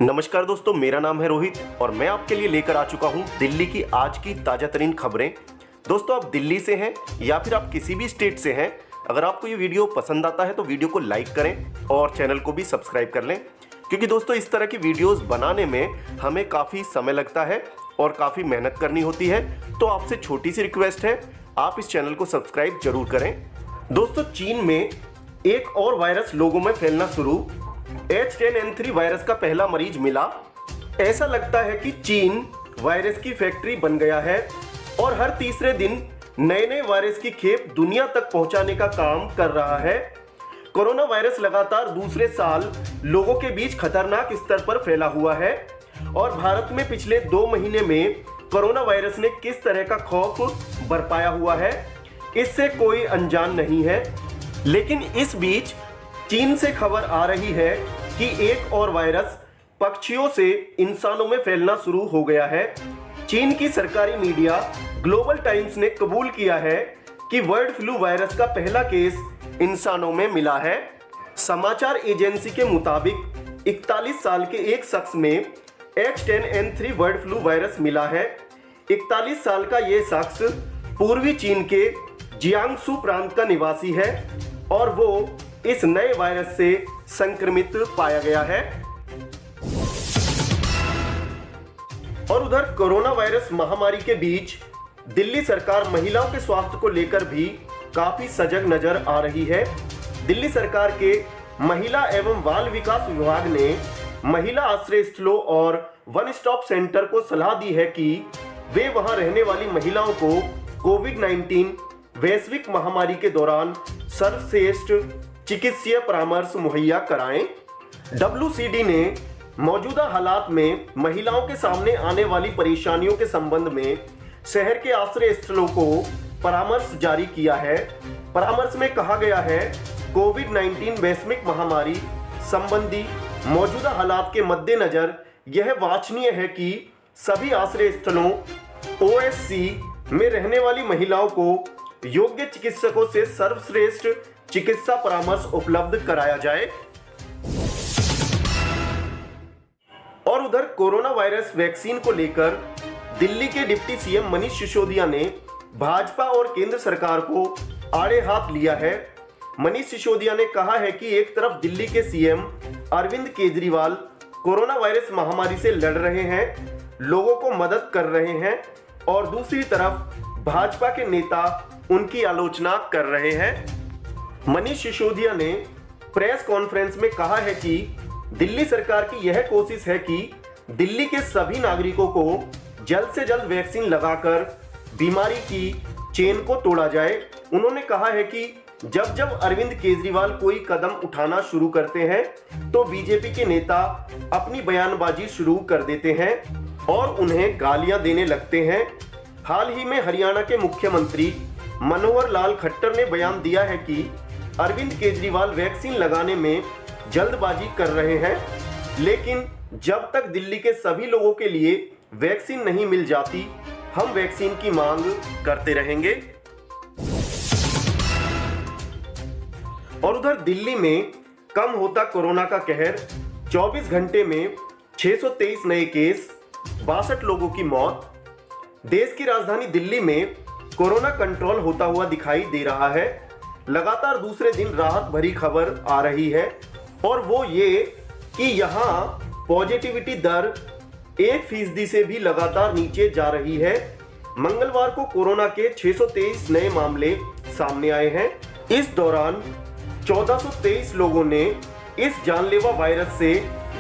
नमस्कार दोस्तों, मेरा नाम है रोहित और मैं आपके लिए लेकर आ चुका हूं दिल्ली की आज की ताज़ा तरीन खबरें। दोस्तों, आप दिल्ली से हैं या फिर आप किसी भी स्टेट से हैं, अगर आपको ये वीडियो पसंद आता है तो वीडियो को लाइक करें और चैनल को भी सब्सक्राइब कर लें, क्योंकि दोस्तों इस तरह की वीडियोस बनाने में हमें काफ़ी समय लगता है और काफ़ी मेहनत करनी होती है। तो आपसे छोटी सी रिक्वेस्ट है, आप इस चैनल को सब्सक्राइब जरूर करें। दोस्तों, चीन में एक और वायरस लोगों में फैलना शुरू। H10N3 वायरस का पहला मरीज मिला। ऐसा लगता है कि चीन वायरस की फैक्ट्री बन गया है और हर तीसरे दिन नए नए वायरस की खेप दुनिया तक पहुंचाने का काम कर रहा है। कोरोना वायरस लगातार दूसरे साल लोगों के बीच खतरनाक स्तर पर फैला हुआ है और भारत में पिछले 2 महीने में कोरोना वायरस ने किस तरह का खौफ बरपाया हुआ है, इससे कोई अनजान नहीं है। लेकिन इस बीच चीन से खबर आ रही है कि एक और वायरस पक्षियों से इंसानों में फैलना शुरू हो गया है। चीन की सरकारी मीडिया ग्लोबल टाइम्स ने कबूल किया है कि बर्ड फ्लू वायरस का पहला केस इंसानों में मिला है। समाचार एजेंसी के मुताबिक 41 साल के एक शख्स में H10N3 बर्ड फ्लू वायरस मिला है। 41 साल का ये शख्स पूर्वी चीन के जियांगसू प्रांत का निवासी है और वो इस नए वायरस से संक्रमित पाया गया है। और उधर कोरोना वायरस महामारी के बीच दिल्ली सरकार महिलाओं के स्वास्थ्य को लेकर भी काफी सजग नजर आ रही है। दिल्ली सरकार के महिला एवं बाल विकास विभाग ने महिला आश्रय स्थलों और वन स्टॉप सेंटर को सलाह दी है कि वे वहां रहने वाली महिलाओं को कोविड-19 वैश्विक महामारी के दौरान सर्वश्रेष्ठ चिकित्सीय परामर्श मुहैया कराएं। WCD ने मौजूदा हालात में महिलाओं के सामने आने वाली परेशानियों के संबंध में शहर के आश्रय स्थलों को परामर्श जारी किया है। परामर्श में कहा गया है, कोविड-19 वैश्विक महामारी संबंधी मौजूदा हालात के मद्देनजर यह वांछनीय है कि सभी आश्रय स्थलों OSC में रहने वाली महिलाओं को योग्य चिकित्सकों से सर्वश्रेष्ठ चिकित्सा परामर्श उपलब्ध कराया जाए। और उधर कोरोना वायरस वैक्सीन को लेकर दिल्ली के डिप्टी सीएम मनीष सिसोदिया ने भाजपा और केंद्र सरकार को आड़े हाथ लिया है। मनीष सिसोदिया ने कहा है कि एक तरफ दिल्ली के CM Arvind Kejriwal corona virus महामारी से लड़ रहे हैं, लोगों को मदद कर रहे हैं, और दूसरी तरफ भाजपा के नेता उनकी आलोचना कर रहे हैं। मनीष सिसोदिया ने प्रेस कॉन्फ्रेंस में कहा है कि दिल्ली सरकार की यह कोशिश है कि दिल्ली के सभी नागरिकों को जल्द से जल्द वैक्सीन लगाकर बीमारी की चेन को तोड़ा जाए। उन्होंने कहा है कि जब जब अरविंद केजरीवाल कोई कदम उठाना शुरू करते हैं तो बीजेपी के नेता अपनी बयानबाजी शुरू कर देते हैं और उन्हें गालियां देने लगते हैं। हाल ही में हरियाणा के मुख्यमंत्री मनोहर लाल खट्टर ने बयान दिया है कि अरविंद केजरीवाल वैक्सीन लगाने में जल्दबाजी कर रहे हैं, लेकिन जब तक दिल्ली के सभी लोगों के लिए वैक्सीन नहीं मिल जाती, हम वैक्सीन की मांग करते रहेंगे। और उधर दिल्ली में कम होता कोरोना का कहर। 24 घंटे में 623 नए केस, 62 लोगों की मौत। देश की राजधानी दिल्ली में कोरोना कंट्रोल होता हुआ दिखाई दे रहा है। लगातार दूसरे दिन राहत भरी खबर आ रही है और वो ये कि यहाँ पॉजिटिविटी दर 1% से भी लगातार नीचे जा रही है। मंगलवार को कोरोना के 623 नए मामले सामने आए हैं। इस दौरान 1423 लोगों ने इस जानलेवा वायरस से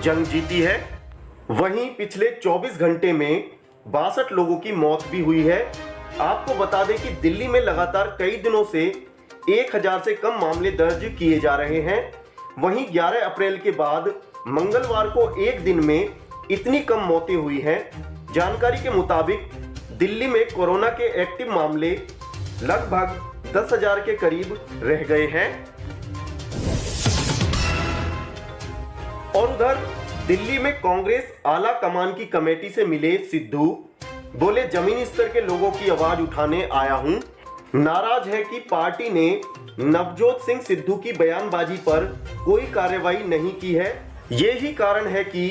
जंग जीती है। वहीं पिछले 24 घंटे में 62 लोगों की मौत भी हुई है। आपको बता दें कि दिल्ली में लगातार कई दिनों से 1000 से कम मामले दर्ज किए जा रहे हैं। वहीं 11 अप्रैल के बाद मंगलवार को एक दिन में इतनी कम मौतें हुई हैं। जानकारी के मुताबिक दिल्ली में कोरोना के एक्टिव मामले लगभग 10,000 के करीब रह गए हैं। और उधर दिल्ली में कांग्रेस आला कमान की कमेटी से मिले सिद्धू, बोले जमीनी स्तर के लोगों की आवाज उठाने आया हूं। नाराज है कि पार्टी ने नवजोत सिंह सिद्धू की बयानबाजी पर कोई कार्रवाई नहीं की है। यही कारण है कि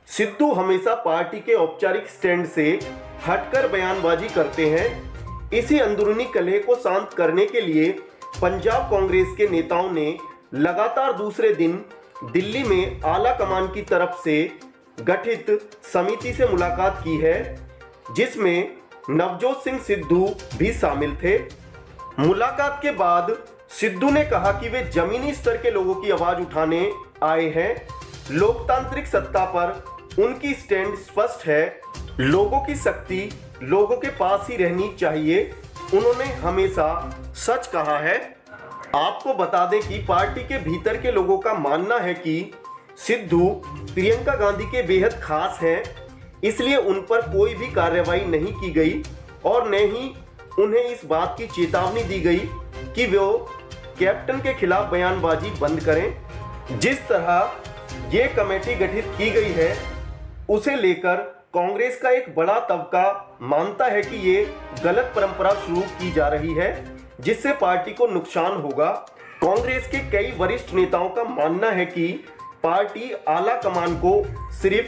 सिद्धू हमेशा पार्टी के औपचारिक स्टैंड से हटकर बयानबाजी करते हैं। इसी अंदरूनी कलह को शांत करने के लिए पंजाब कांग्रेस के नेताओं ने लगातार दूसरे दिन दिल्ली में आला कमान की तरफ से गठित समिति से मुलाकात की है, जिसमें नवजोत सिंह सिद्धू भी शामिल थे। मुलाकात के बाद सिद्धू ने कहा कि वे जमीनी स्तर के लोगों की आवाज उठाने आए हैं। लोकतांत्रिक सत्ता पर उनकी स्टैंड स्पष्ट है। लोगों की शक्ति लोगों के पास ही रहनी चाहिए। उन्होंने हमेशा सच कहा है। आपको बता दें कि पार्टी के भीतर के लोगों का मानना है कि सिद्धू प्रियंका गांधी के बेहद खास हैं, इसलिए उन पर कोई भी कार्रवाई नहीं की गई और न ही उन्हें इस बात की चेतावनी दी गई कि वो कैप्टन के खिलाफ बयानबाजी बंद करें। जिस तरह ये कमेटी गठित की गई है, उसे लेकर कांग्रेस का एक बड़ा तबका मानता है कि ये गलत परंपरा शुरू की जा रही है, जिससे पार्टी को नुकसान होगा। कांग्रेस के कई वरिष्ठ नेताओं का मानना है कि पार्टी आला कमान को सिर्फ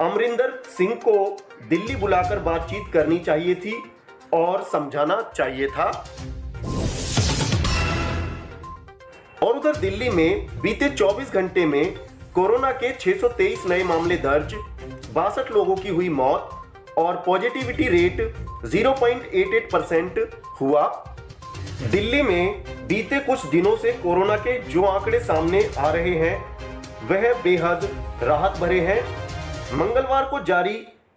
अमरिंदर सिंह को दिल्ली बुलाकर बातचीत करनी चाहिए थी और समझाना चाहिए था। और उधर दिल्ली में बीते 24 घंटे में कोरोना के 623 नए मामले दर्ज, 62 लोगों की हुई मौत और पॉजिटिविटी रेट 0.88% हुआ। दिल्ली में बीते कुछ दिनों से कोरोना के जो आंकड़े सामने आ रहे हैं वह बेहद राहत भरे हैं। मंगलवार को जारी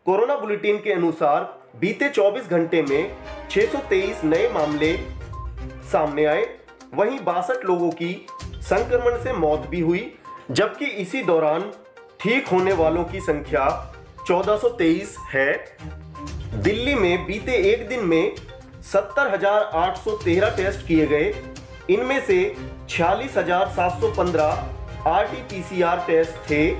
कोरोना बुलेटिन के अनुसार बीते 24 घंटे में 623 नए मामले सामने आए। वहीं 62 लोगों की संक्रमण से मौत भी हुई, जबकि इसी दौरान ठीक होने वालों की संख्या 1423 है। दिल्ली में बीते एक दिन में 70,813 टेस्ट किए गए। इनमें से 46,715 RT-PCR टेस्ट थे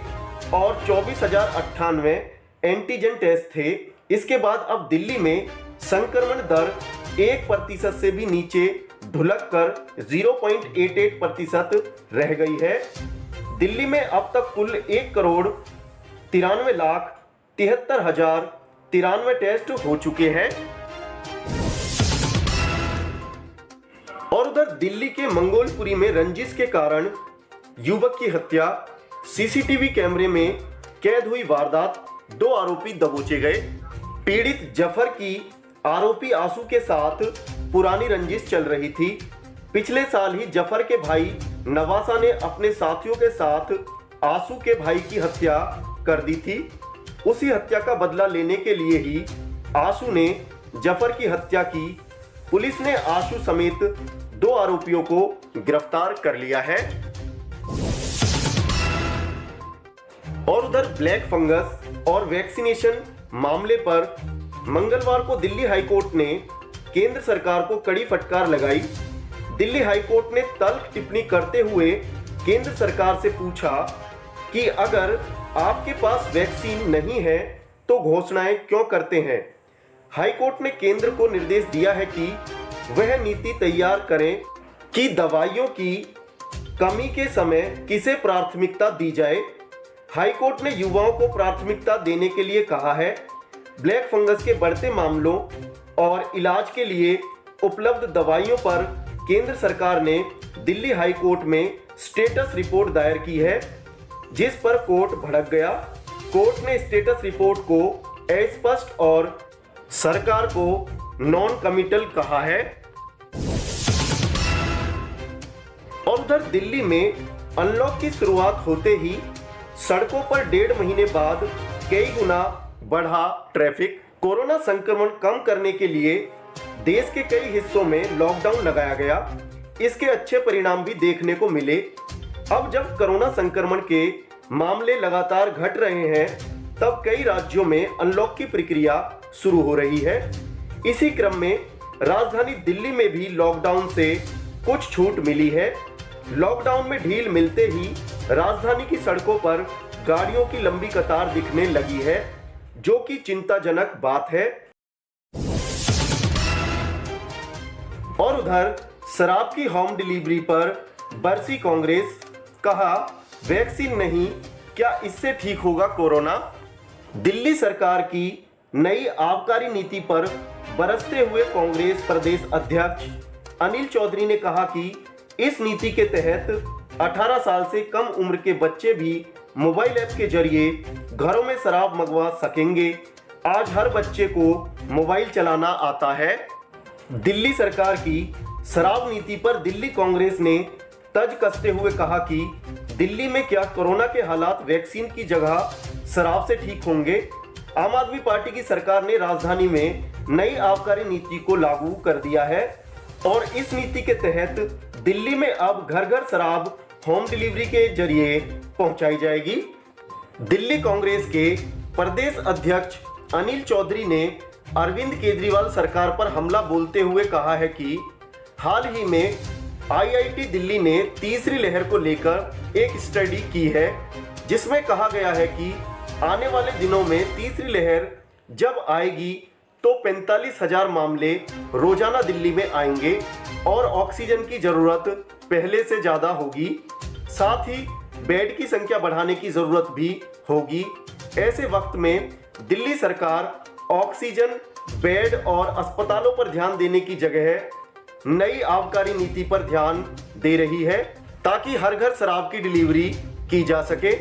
और 24,098 एंटीजन टेस्ट थे। इसके बाद अब दिल्ली में संक्रमण दर 1% से भी नीचे ढुलक कर 0.88% रह गई है। दिल्ली में अब तक कुल 1,93,73,093 टेस्ट हो चुके हैं। और उधर दिल्ली के मंगोलपुरी में रंजिश के कारण युवक की हत्या, सीसीटीवी कैमरे में कैद हुई वारदात, 2 आरोपी दबोचे गए। पीड़ित जफर की आरोपी आशु के साथ पुरानी रंजिश चल रही थी। पिछले साल ही जफर के भाई नवासा ने अपने साथियों के साथ आशु के भाई की हत्या कर दी थी। उसी हत्या का बदला लेने के लिए ही आशु ने जफर की हत्या की। पुलिस ने आशु समेत 2 आरोपियों को गिरफ्तार कर लिया है। और उधर ब्लैक फंगस और वैक्सीनेशन मामले पर मंगलवार को दिल्ली हाईकोर्ट ने केंद्र सरकार को कड़ी फटकार लगाई। दिल्ली हाईकोर्ट ने तल्ख टिप्पणी करते हुए केंद्र सरकार से पूछा कि अगर आपके पास वैक्सीन नहीं है तो घोषणाएं क्यों करते हैं। हाईकोर्ट ने केंद्र को निर्देश दिया है कि वह नीति तैयार करें कि दवाइयों की कमी के समय किसे प्राथमिकता दी जाए। हाईकोर्ट ने युवाओं को प्राथमिकता देने के लिए कहा है। ब्लैक फंगस के बढ़ते मामलों और इलाज के लिए उपलब्ध दवाइयों पर केंद्र सरकार ने दिल्ली हाईकोर्ट में स्टेटस रिपोर्ट दायर की है, जिस पर कोर्ट भड़क गया। कोर्ट ने स्टेटस रिपोर्ट को अस्पष्ट और सरकार को नॉन कमिटल कहा है। और उधर दिल्ली में अनलॉक की शुरुआत होते ही सड़कों पर 1.5 महीने बाद कई गुना बढ़ा ट्रैफिक। कोरोना संक्रमण कम करने के लिए देश के कई हिस्सों में लॉकडाउन लगाया गया। इसके अच्छे परिणाम भी देखने को मिले। अब जब कोरोना संक्रमण के मामले लगातार घट रहे हैं, तब कई राज्यों में अनलॉक की प्रक्रिया शुरू हो रही है। इसी क्रम में राजधानी दिल्ली में भी लॉकडाउन से कुछ छूट मिली है। लॉकडाउन में ढील मिलते ही राजधानी की सड़कों पर गाड़ियों की लंबी कतार दिखने लगी है, जो कि चिंताजनक बात है। और उधर शराब की होम डिलीवरी पर बरसी कांग्रेस, कहा वैक्सीन नहीं क्या इससे ठीक होगा कोरोना? दिल्ली सरकार की नई आबकारी नीति पर बरसते हुए कांग्रेस प्रदेश अध्यक्ष अनिल चौधरी ने कहा कि इस नीति के तहत 18 साल से कम उम्र के बच्चे भी मोबाइल ऐप के जरिए घरों में शराब मंगवा सकेंगे। आज हर बच्चे को मोबाइल चलाना आता है। दिल्ली सरकार की शराब नीति पर दिल्ली कांग्रेस ने तर्ज कसते हुए कहा कि दिल्ली में क्या कोरोना के हालात वैक्सीन की जगह शराब से ठीक होंगे? आम आदमी पार्टी की सरकार ने राजधानी में नई आबकारी नीति को लागू कर दिया है और इस नीति के तहत दिल्ली में अब घर घर शराब होम डिलीवरी के जरिए पहुंचाई जाएगी। दिल्ली कांग्रेस के प्रदेश अध्यक्ष अनिल चौधरी ने अरविंद केजरीवाल सरकार पर हमला बोलते हुए कहा है कि हाल ही में आईआईटी दिल्ली ने तीसरी लहर को लेकर एक स्टडी की है जिसमें कहा गया है कि आने वाले दिनों में तीसरी लहर जब आएगी तो 45,000 मामले रोजाना दिल्ली में आएंगे और ऑक्सीजन की जरूरत पहले से ज्यादा होगी। साथ ही बेड की संख्या बढ़ाने की जरूरत भी होगी। ऐसे वक्त में दिल्ली सरकार ऑक्सीजन, बेड और अस्पतालों पर ध्यान देने की जगह नई आबकारी नीति पर ध्यान दे रही है ताकि हर घर शराब की डिलीवरी की जा सके।